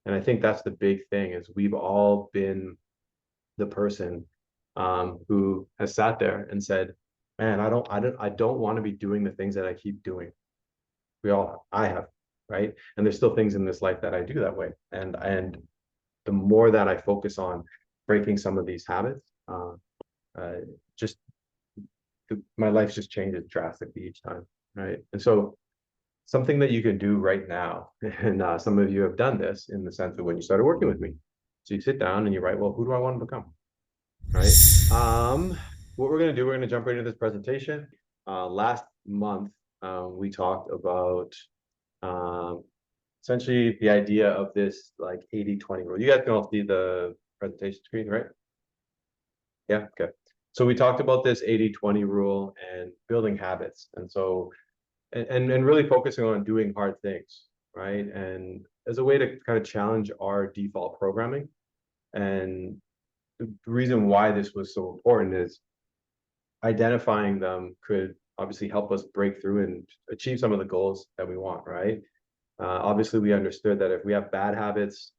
And I think that's the big thing is we've all been the person who has sat there and said, man, I don't want to be doing the things that I keep doing. I have, right? And there's still things in this life that I do that way. And the more that I focus on breaking some of these habits, uh, just my life just changes drastically each time, right? And so something that you can do right now, and some of you have done this in the sense of when you started working with me. So you sit down and you write, well, who do I want to become, right? What we're going to do, we're going to jump right into this presentation. Last month, we talked about um, essentially the idea of this like 80-20 rule. You guys can all see the presentation screen, right? Yeah, okay. So we talked about this 80-20 rule and building habits. And so, and really focusing on doing hard things, right? And as a way to kind of challenge our default programming. And the reason why this was so important is identifying them could obviously help us break through and achieve some of the goals that we want, right? Obviously, we understood that if we have bad habits,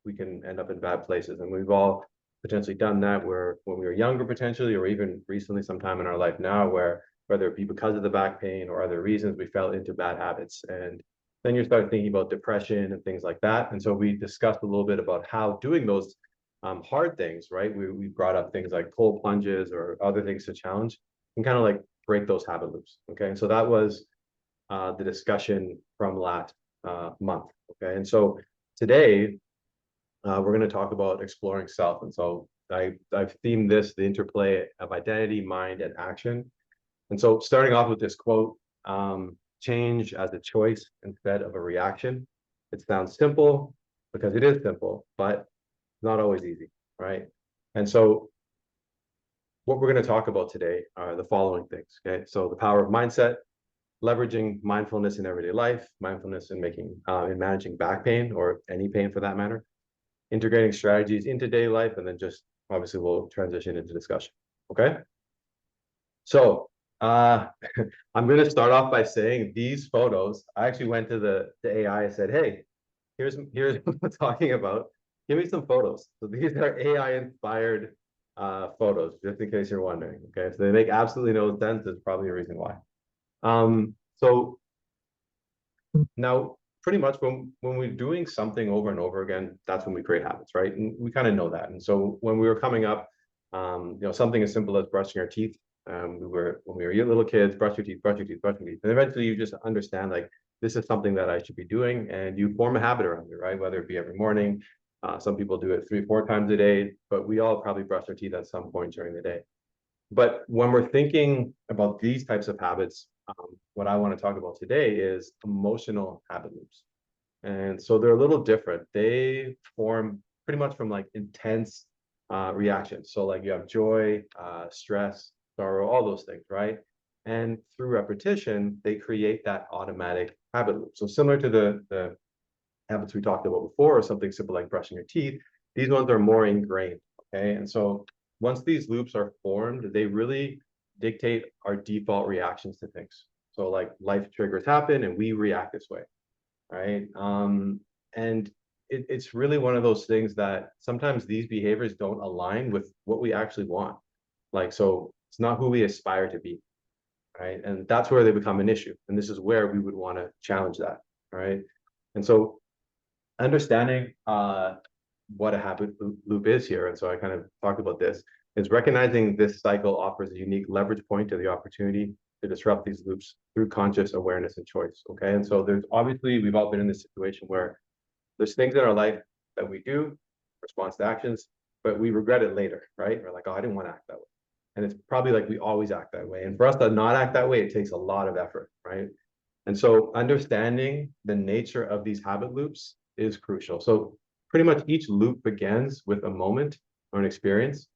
we can end up in bad places. And we've all potentially done that where when we were younger, potentially, or even recently, sometime in our life now, where whether it be because of the back pain or other reasons, we fell into bad habits. And then you start thinking about depression and things like that. And so we discussed a little bit about how doing those hard things, right? We brought up things like cold plunges or other things to challenge and kind of like break those habit loops. Okay. And so that was the discussion from last month. Okay. And so today, we're going to talk about exploring self. And so I've themed this the interplay of identity, mind, and action. And so starting off with this quote, change as a choice instead of a reaction. It sounds simple because it is simple, but not always easy, right? And so what we're going to talk about today are the following things. Okay. So the power of mindset, leveraging mindfulness in everyday life, mindfulness in in managing back pain or any pain for that matter, integrating strategies into daily life, and then just obviously we'll transition into discussion. Okay. So uh, I'm going to start off by saying these photos, I actually went to the AI and said, hey, here's what I'm talking about. Give me some photos. So these are AI inspired photos, just in case you're wondering. Okay. So they make absolutely no sense. There's probably a reason why. So now, pretty much when we're doing something over and over again, that's when we create habits, right? And we kind of know that. And so when we were coming up, something as simple as brushing our teeth, when we were little kids, brush your teeth, brush your teeth, brush your teeth, and eventually you just understand like this is something that I should be doing, and you form a habit around it, right? Whether it be every morning, some people do it 3, 4 times a day, but we all probably brush our teeth at some point during the day. But when we're thinking about these types of habits, what I want to talk about today is emotional habit loops. And so they're a little different. They form pretty much from like intense reactions. So like you have joy, stress, sorrow, all those things, right? And through repetition, they create that automatic habit loop. So similar to the habits we talked about before, or something simple like brushing your teeth, these ones are more ingrained. Okay. And so once these loops are formed, they really dictate our default reactions to things. So like life triggers happen and we react this way, right? And it's really one of those things that sometimes these behaviors don't align with what we actually want. Like, so it's not who we aspire to be, right? And that's where they become an issue. And this is where we would want to challenge that, right? And so understanding what a habit loop is here, and so I kind of talked about this, is recognizing this cycle offers a unique leverage point to the opportunity to disrupt these loops through conscious awareness and choice. Okay. And so there's obviously, we've all been in this situation where there's things in our life that we do, response to actions, but we regret it later, right? We're like, oh, I didn't want to act that way. And it's probably like we always act that way. And for us to not act that way, it takes a lot of effort, right? And so understanding the nature of these habit loops is crucial. So pretty much each loop begins with a moment or an experience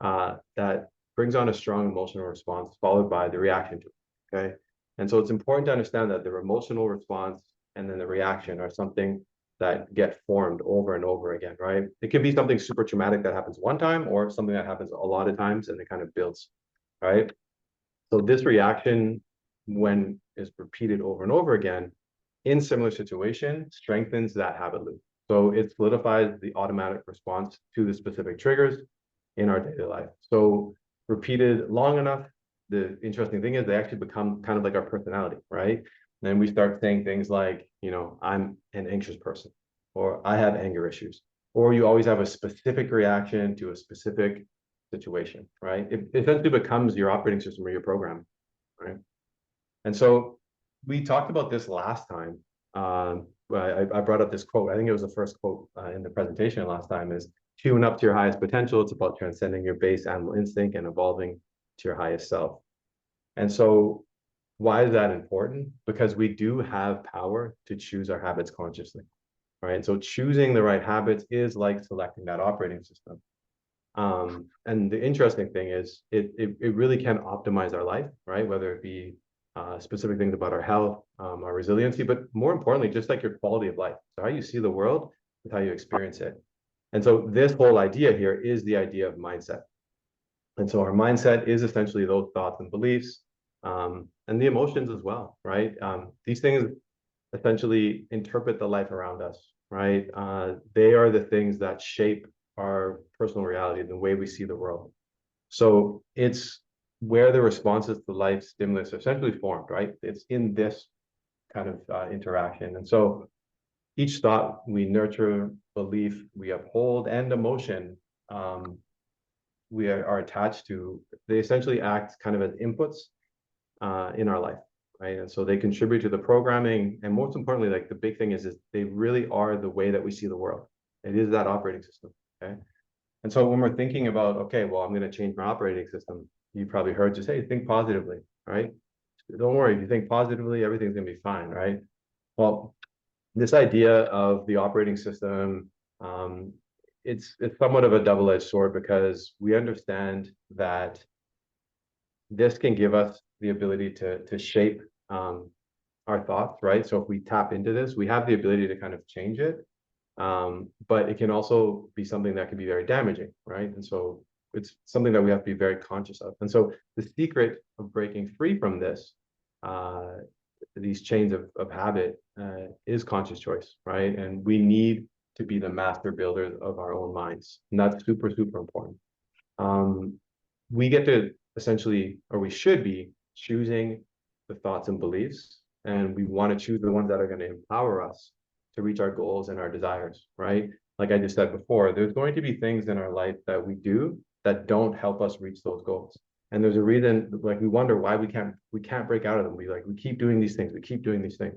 that brings on a strong emotional response, followed by the reaction to it. Okay. And so it's important to understand that the emotional response and then the reaction are something that get formed over and over again, right? It can be something super traumatic that happens one time or something that happens a lot of times and it kind of builds, right? So this reaction, when is repeated over and over again in similar situation, strengthens that habit loop. So it solidifies the automatic response to the specific triggers in our daily life. So repeated long enough, the interesting thing is they actually become kind of like our personality, right? Then we start saying things like, I'm an anxious person, or I have anger issues, or you always have a specific reaction to a specific situation, right? It essentially becomes your operating system or your program, right? And so we talked about this last time. I brought up this quote. I think it was the first quote in the presentation last time is tune up to your highest potential. It's about transcending your base animal instinct and evolving to your highest self. And so why is that important? Because we do have power to choose our habits consciously, right? And so choosing the right habits is like selecting that operating system. And the interesting thing is it really can optimize our life, right? Whether it be specific things about our health, our resiliency, but more importantly, just like your quality of life. So how you see the world is how you experience it. And so this whole idea here is the idea of mindset. And so our mindset is essentially those thoughts and beliefs, and the emotions as well, right? These things essentially interpret the life around us, right? They are the things that shape our personal reality, the way we see the world. So it's where the responses to life stimulus are essentially formed, right? It's in this kind of interaction. And so each thought we nurture, belief we uphold, and emotion we are attached to, they essentially act kind of as inputs in our life, right? And so they contribute to the programming, and most importantly, like the big thing is they really are the way that we see the world. It is that operating system, okay? And so when we're thinking about, okay, well, I'm going to change my operating system, you probably heard just, hey, think positively, right? Don't worry, if you think positively, everything's going to be fine, right? Well, this idea of the operating system, it's somewhat of a double-edged sword because we understand that this can give us the ability to shape our thoughts, right? So if we tap into this, we have the ability to kind of change it. But it can also be something that can be very damaging, right? And so it's something that we have to be very conscious of. And so the secret of breaking free from this, these chains of habit, is conscious choice, right? And we need to be the master builders of our own minds. And that's super, super important. We get to essentially, or we should be choosing the thoughts and beliefs, and we want to choose the ones that are going to empower us to reach our goals and our desires, right? Like I just said before, there's going to be things in our life that we do that don't help us reach those goals. And there's a reason, like we wonder why we can't break out of them. We keep doing these things, we keep doing these things.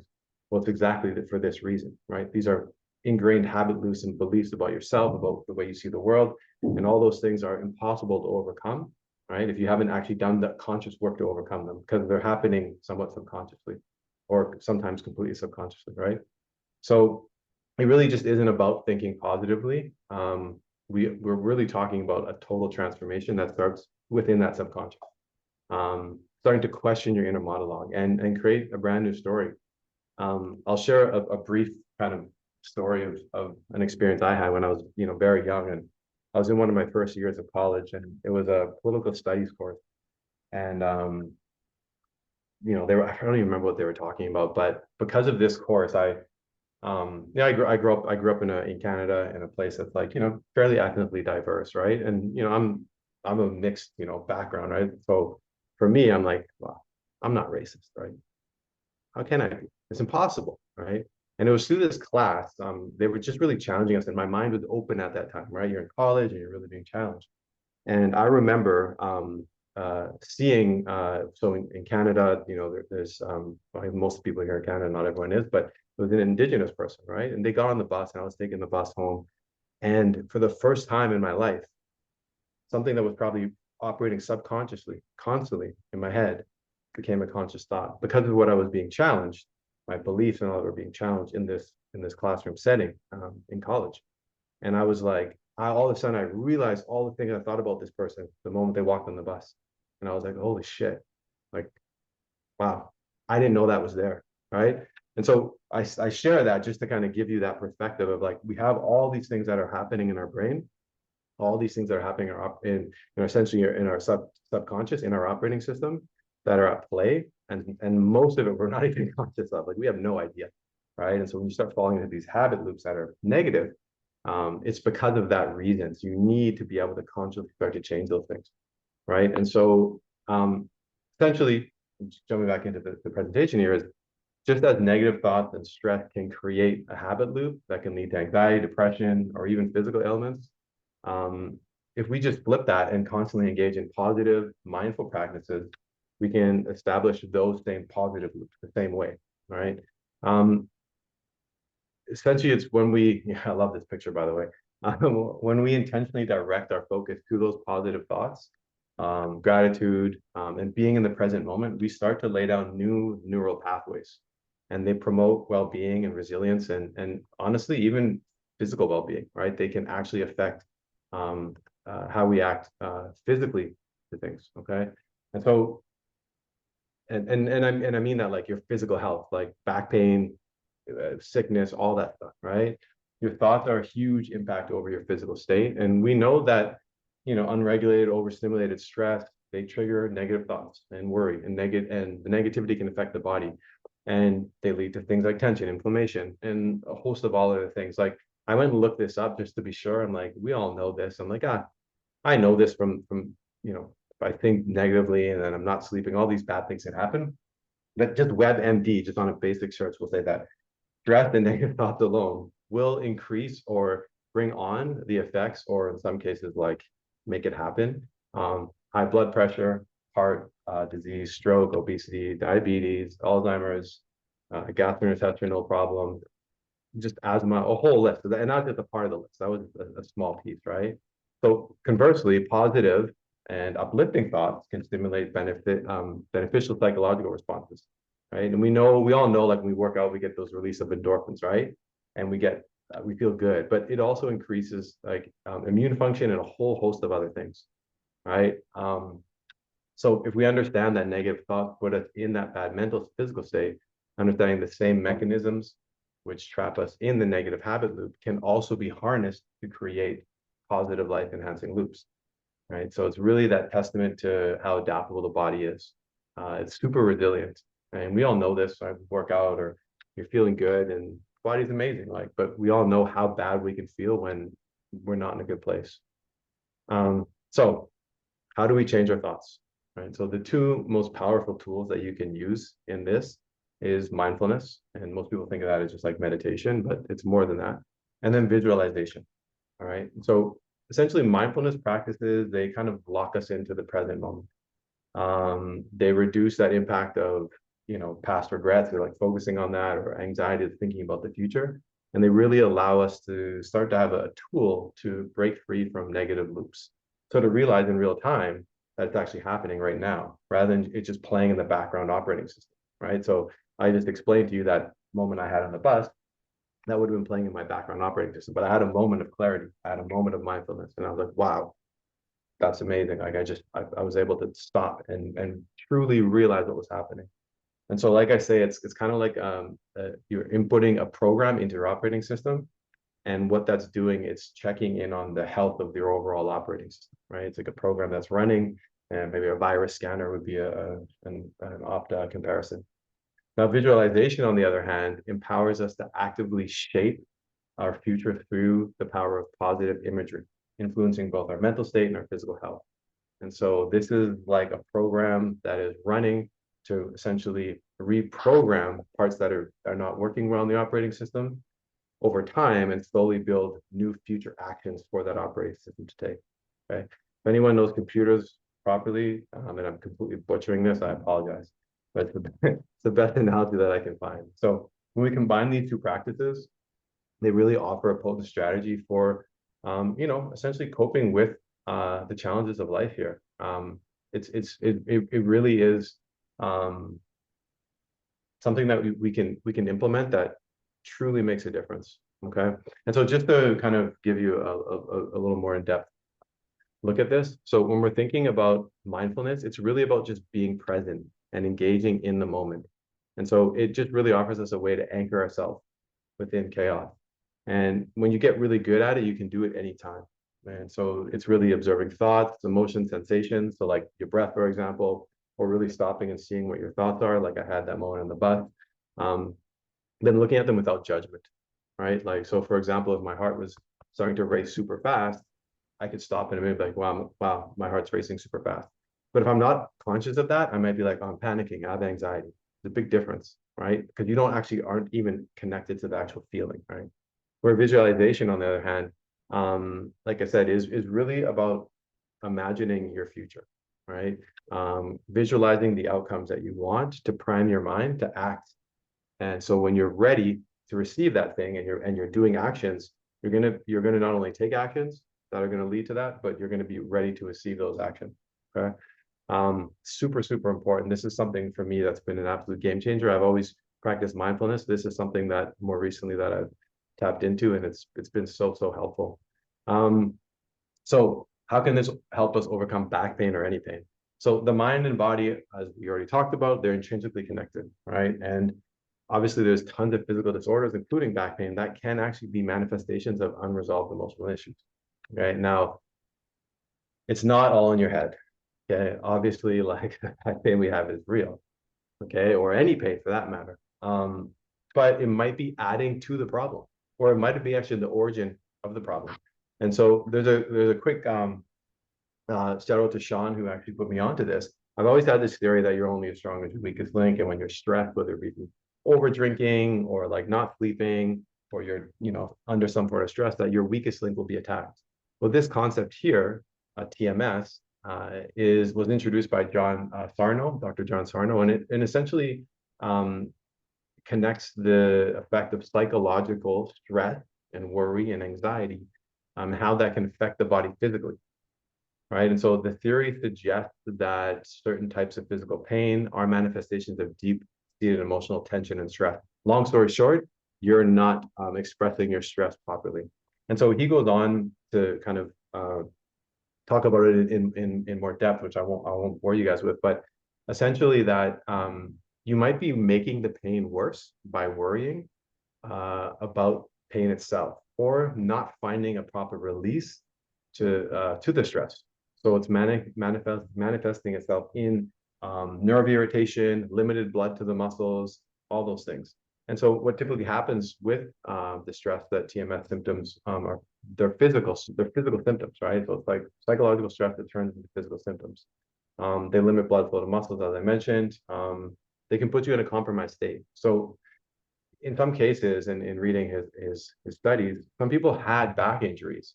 Well, it's exactly for this reason, right? These are ingrained habit loops and beliefs about yourself, about the way you see the world, and all those things are impossible to overcome, right? If you haven't actually done the conscious work to overcome them, because they're happening somewhat subconsciously, or sometimes completely subconsciously, right? So it really just isn't about thinking positively. We're really talking about a total transformation that starts within that subconscious. Starting to question your inner monologue and create a brand new story. I'll share a brief kind of story of an experience I had when I was, very young, and I was in one of my first years of college, and it was a political studies course. And I don't even remember what they were talking about, but because of this course, I grew up in Canada, in a place that's like, fairly ethnically diverse, right? And I'm a mixed, background, right? So for me, I'm like, well, I'm not racist, right? How can I be? It's impossible, right? And it was through this class, they were just really challenging us, and my mind was open at that time, right? You're in college and you're really being challenged. And I remember seeing, so in Canada, there's most people here in Canada, not everyone is, but it was an Indigenous person, right? And they got on the bus, and I was taking the bus home. And for the first time in my life, something that was probably operating subconsciously, constantly in my head, became a conscious thought because of what I was being challenged. My beliefs and all were being challenged in this classroom setting in college. And I was like, all of a sudden I realized all the things I thought about this person the moment they walked on the bus. And I was like, holy shit, like, wow, I didn't know that was there, right? And so I share that just to kind of give you that perspective of like, we have all these things that are happening in our brain, all these things that are happening essentially in our subconscious, in our operating system, that are at play. And most of it we're not even conscious of. Like, we have no idea, right? And so when you start falling into these habit loops that are negative, it's because of that reason. So you need to be able to consciously start to change those things, right? And so essentially, jumping back into the presentation here, is just as negative thoughts and stress can create a habit loop that can lead to anxiety, depression, or even physical ailments. If we just flip that and constantly engage in positive, mindful practices, we can establish those same positive loops the same way, right? Essentially, it's when we, yeah, I love this picture, by the way, when we intentionally direct our focus to those positive thoughts, gratitude, and being in the present moment, we start to lay down new neural pathways, and they promote well-being and resilience, and honestly, even physical well-being, right? They can actually affect how we act physically to things, okay? And so, and I mean that like your physical health, like back pain, sickness, all that stuff, right? Your thoughts are a huge impact over your physical state. And we know that, unregulated, overstimulated stress, they trigger negative thoughts and worry and the negativity can affect the body. And they lead to things like tension, inflammation, and a host of all other things. Like I went and looked this up just to be sure. I'm like, we all know this. I'm like, I know this from, if I think negatively and then I'm not sleeping, all these bad things can happen. But just WebMD, just on a basic search, will say that stress and negative thoughts alone will increase or bring on the effects, or in some cases, like make it happen. High blood pressure, heart disease, stroke, obesity, diabetes, Alzheimer's, gastrointestinal problem, just asthma, a whole list. And not just a part of the list. That was a small piece, right? So conversely, positive and uplifting thoughts can stimulate beneficial psychological responses, right? And we all know, like when we work out, we get those release of endorphins, right? And we feel good, but it also increases like immune function and a whole host of other things, right? So if we understand that negative thoughts put us in that bad mental physical state, understanding the same mechanisms which trap us in the negative habit loop can also be harnessed to create positive life enhancing loops, right? So it's really that testament to how adaptable the body is. It's super resilient, and we all know this. I work out or you're feeling good and the body's amazing, like, but we all know how bad we can feel when we're not in a good place. So how do we change our thoughts, right? So the two most powerful tools that you can use in this is mindfulness, and most people think of that as just like meditation, but it's more than that. And then visualization, all right? So essentially mindfulness practices, they kind of lock us into the present moment. They reduce that impact of, past regrets or like focusing on that, or anxiety of thinking about the future. And they really allow us to start to have a tool to break free from negative loops. So to realize in real time that it's actually happening right now, rather than it just playing in the background operating system, right? So I just explained to you that moment I had on the bus, that would have been playing in my background operating system, but I had a moment of clarity. I had a moment of mindfulness, and I was like, wow, that's amazing. Like I was able to stop and truly realize what was happening. And so, like I say, it's kind of like you're inputting a program into your operating system, and what that's doing is checking in on the health of your overall operating system, right? It's like a program that's running, and maybe a virus scanner would be an opt comparison. Now, visualization, on the other hand, empowers us to actively shape our future through the power of positive imagery, influencing both our mental state and our physical health. And so this is like a program that is running to essentially reprogram parts that are not working well in the operating system over time and slowly build new future actions for that operating system to take. Okay. If anyone knows computers properly, and I'm completely butchering this, I apologize, but it's the best analogy that I can find. So when we combine these two practices, they really offer a potent strategy for, essentially coping with the challenges of life here. It really is something that we can implement that truly makes a difference. Okay, and so just to kind of give you a little more in depth look at this. So when we're thinking about mindfulness, it's really about just being present and engaging in the moment. And so it just really offers us a way to anchor ourselves within chaos. And when you get really good at it, you can do it anytime. And so it's really observing thoughts, emotions, sensations. So like your breath, for example, or really stopping and seeing what your thoughts are. Like I had that moment on the bus. then looking at them without judgment, right? Like, so for example, if my heart was starting to race super fast, I could stop in a minute, like, wow, my heart's racing super fast. But if I'm not conscious of that, I might be like, oh, I'm panicking, I have anxiety. It's a big difference, right? Because you don't actually aren't even connected to the actual feeling, right? Where visualization, on the other hand, like I said, is really about imagining your future, right? Visualizing the outcomes that you want to prime your mind to act. And so when you're ready to receive that thing and you're doing actions, you're gonna not only take actions that are gonna lead to that, but you're gonna be ready to receive those actions. Okay. Super, super important. This is something for me that's been an absolute game changer. I've always practiced mindfulness. This is something that more recently that I've tapped into, and it's been so, so helpful. Um, so how can this help us overcome back pain or any pain? So the mind and body, as we already talked about, they're intrinsically connected, right? And obviously there's tons of physical disorders, including back pain, that can actually be manifestations of unresolved emotional issues. Okay. Now, it's not all in your head. Okay. Obviously, like that pain we have is real. Okay. Or any pain for that matter. But it might be adding to the problem, or it might be actually the origin of the problem. And so there's a quick shout out to Sean, who actually put me onto this. I've always had this theory that you're only as strong as your weakest link, and when you're stressed, whether it be over drinking or like not sleeping, or you're under some sort of stress, that your weakest link will be attacked. Well, this concept here, TMS, was introduced by John Sarno, Dr. John Sarno, and essentially connects the effect of psychological stress and worry and anxiety, how that can affect the body physically, right? And so the theory suggests that certain types of physical pain are manifestations of deep-seated emotional tension and stress. Long story short, you're not expressing your stress properly. And so he goes on to kind of talk about it in more depth, which I won't bore you guys with, but essentially that you might be making the pain worse by worrying about pain itself, or not finding a proper release to the stress. So it's manifesting itself in nerve irritation, limited blood to the muscles, all those things. And so what typically happens with the stress that TMS symptoms are they're physical symptoms, right? So it's like psychological stress that turns into physical symptoms. They limit blood flow to muscles, as I mentioned. They can put you in a compromised state. So in some cases, in reading his studies, some people had back injuries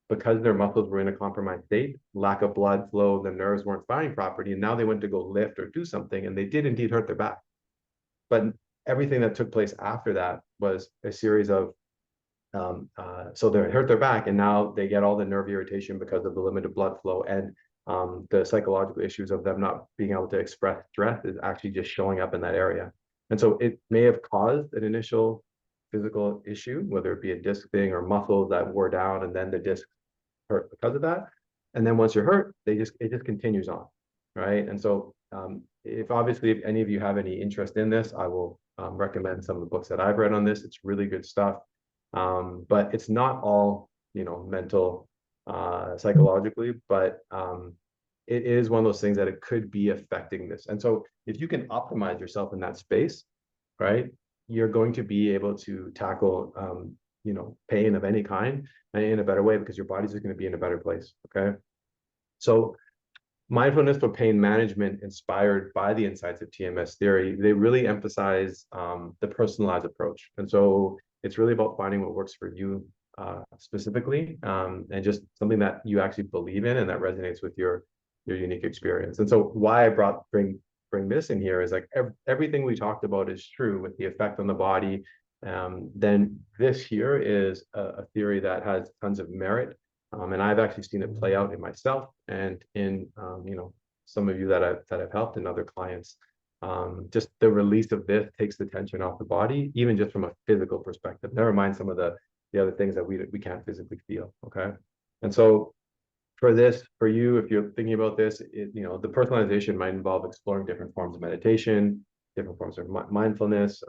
because their muscles were in a compromised state, lack of blood flow, the nerves weren't firing properly, and now they went to go lift or do something, and they did indeed hurt their back. But everything that took place after that was a series of so they hurt their back, and now they get all the nerve irritation because of the limited blood flow, and the psychological issues of them not being able to express stress is actually just showing up in that area. And so it may have caused an initial physical issue, whether it be a disc thing or muscles that wore down, and then the disc hurt because of that. And then once you're hurt, it just continues on, right? And so if any of you have any interest in this, I will recommend some of the books that I've read on this. It's really good stuff. But it's not all, mental, psychologically, but it is one of those things that it could be affecting this. And so if you can optimize yourself in that space, right, you're going to be able to tackle, pain of any kind in a better way, because your body's just going to be in a better place. Okay. So mindfulness for pain management, inspired by the insights of TMS theory, they really emphasize the personalized approach. And so it's really about finding what works for you specifically, and just something that you actually believe in and that resonates with your unique experience. And so why I bring this in here is like everything we talked about is true with the effect on the body. Then this here is a theory that has tons of merit. And I've actually seen it play out in myself and in some of you that I've helped and other clients. Just the release of this takes the tension off the body, even just from a physical perspective. Never mind some of the other things that we can't physically feel. Okay, and so for you, if you're thinking about this, the personalization might involve exploring different forms of meditation, different forms of mindfulness.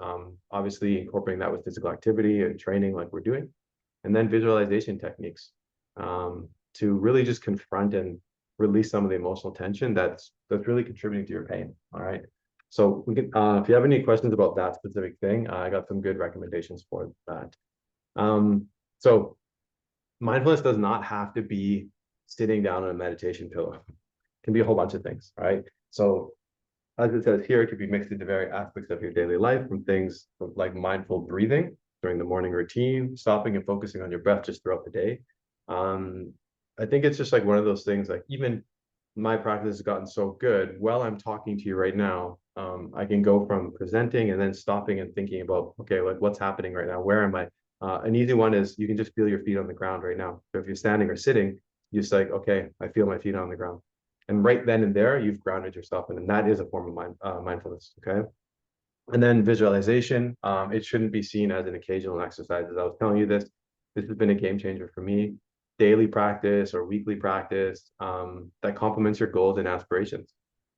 Obviously, incorporating that with physical activity and training, like we're doing, and then visualization techniques to really just confront and release some of the emotional tension that's really contributing to your pain. All right. So we can, if you have any questions about that specific thing, I got some good recommendations for that. So mindfulness does not have to be sitting down on a meditation pillow. It can be a whole bunch of things, right? So as it says here, it could be mixed into various aspects of your daily life, from things like mindful breathing during the morning routine, stopping and focusing on your breath just throughout the day. I think it's just like one of those things, like even my practice has gotten so good while I'm talking to you right now. I can go from presenting and then stopping and thinking about, okay, like what's happening right now? Where am I? An easy one is you can just feel your feet on the ground right now. So if you're standing or sitting, you just like, okay, I feel my feet on the ground. And right then and there, you've grounded yourself. And that is a form of mindfulness. Okay. And then visualization, it shouldn't be seen as an occasional exercise. As I was telling you this has been a game changer for me. Daily practice or weekly practice that complements your goals and aspirations,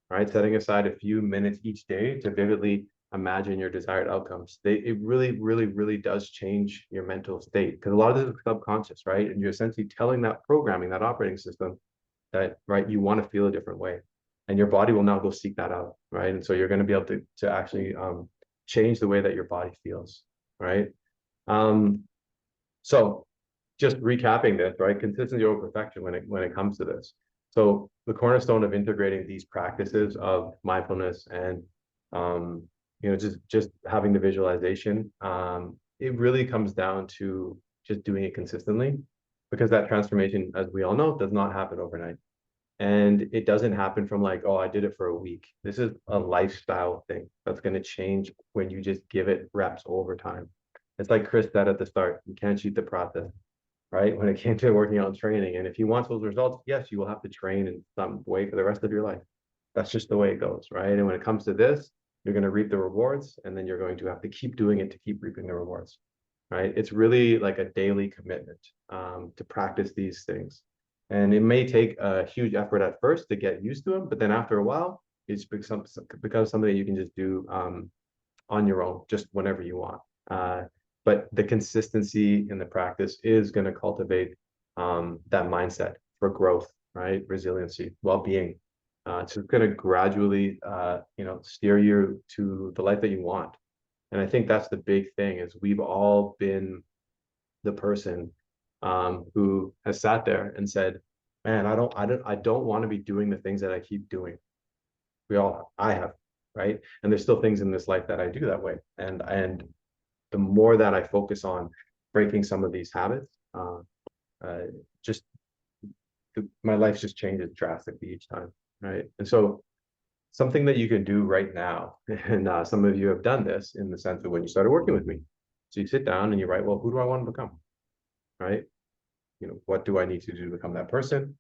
right? Setting aside a few minutes each day to vividly imagine your desired outcomes. It really, really, really does change your mental state because a lot of this is subconscious, right? And you're essentially telling that programming, that operating system that, right, you want to feel a different way. And your body will now go seek that out, right? And so you're going to be able to actually change the way that your body feels, right? Um, so just recapping this, right? Consistency over perfection when it comes to this. So the cornerstone of integrating these practices of mindfulness and just having the visualization, it really comes down to just doing it consistently, because that transformation, as we all know, does not happen overnight. And it doesn't happen from like, oh, I did it for a week. This is a lifestyle thing that's going to change when you just give it reps over time. It's like Chris said at the start, you can't cheat the process, right? When it came to working out and training. And if you want those results, yes, you will have to train in some way for the rest of your life. That's just the way it goes, right? And when it comes to this, you're going to reap the rewards, and then you're going to have to keep doing it to keep reaping the rewards, right? It's really like a daily commitment to practice these things. And it may take a huge effort at first to get used to them, but then after a while, it's becomes something that you can just do on your own, just whenever you want. But the consistency in the practice is going to cultivate that mindset for growth, right? Resiliency, well-being. It's just going to gradually, steer you to the life that you want. And I think that's the big thing is we've all been the person who has sat there and said, man, I don't want to be doing the things that I keep doing. I have, right? And there's still things in this life that I do that way. And the more that I focus on breaking some of these habits, uh, just my life just changes drastically each time, right? And so something that you can do right now, and some of you have done this in the sense of when you started working with me. So you sit down and you write, well, who do I want to become, right? What do I need to do to become that person?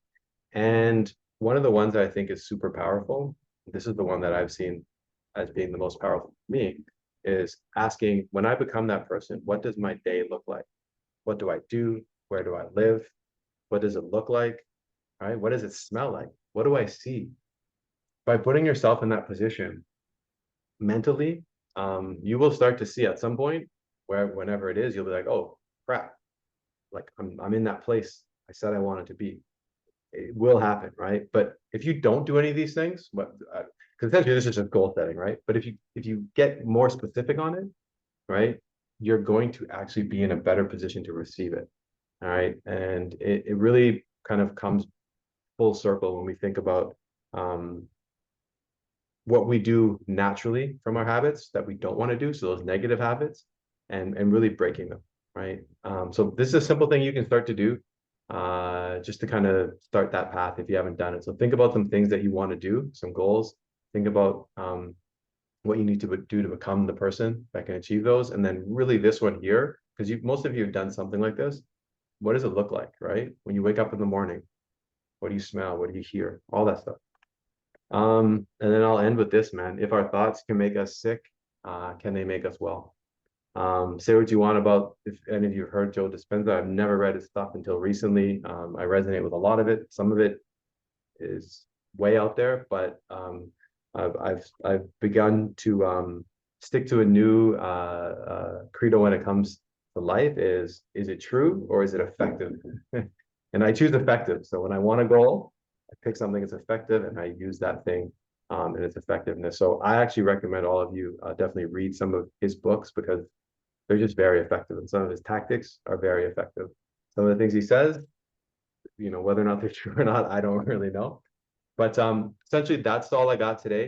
And one of the ones that I think is super powerful, this is the one that I've seen as being the most powerful for me, is asking, when I become that person, what does my day look like? What do I do? Where do I live? What does it look like? Right? What does it smell like? What do I see? By putting yourself in that position mentally, you will start to see at some point where whenever it is, you'll be like, oh crap, like I'm in that place I said I wanted to be. It will happen, right? But if you don't do any of these things, what because essentially this is just goal setting, right? But if you get more specific on it, right, you're going to actually be in a better position to receive it. All right. And it really kind of comes full circle when we think about what we do naturally from our habits that we don't want to do. So those negative habits and really breaking them, right? So this is a simple thing you can start to do just to kind of start that path if you haven't done it. So think about some things that you want to do, some goals. Think about what you need to do to become the person that can achieve those. And then really this one here, because most of you have done something like this. What does it look like, right? When you wake up in the morning, what do you smell? What do you hear? All that stuff. And then I'll end with this, man. If our thoughts can make us sick, can they make us well? Say what you want about if any of you have heard Joe Dispenza. I've never read his stuff until recently. I resonate with a lot of it. Some of it is way out there, but I've begun to stick to a new credo when it comes to life. Is it true or is it effective? And I choose effective. So when I want a goal, I pick something that's effective and I use that thing and its effectiveness. So I actually recommend all of you definitely read some of his books because they're just very effective, and some of his tactics are very effective. Some of the things he says, whether or not they're true or not, I don't really know. But essentially, that's all I got today.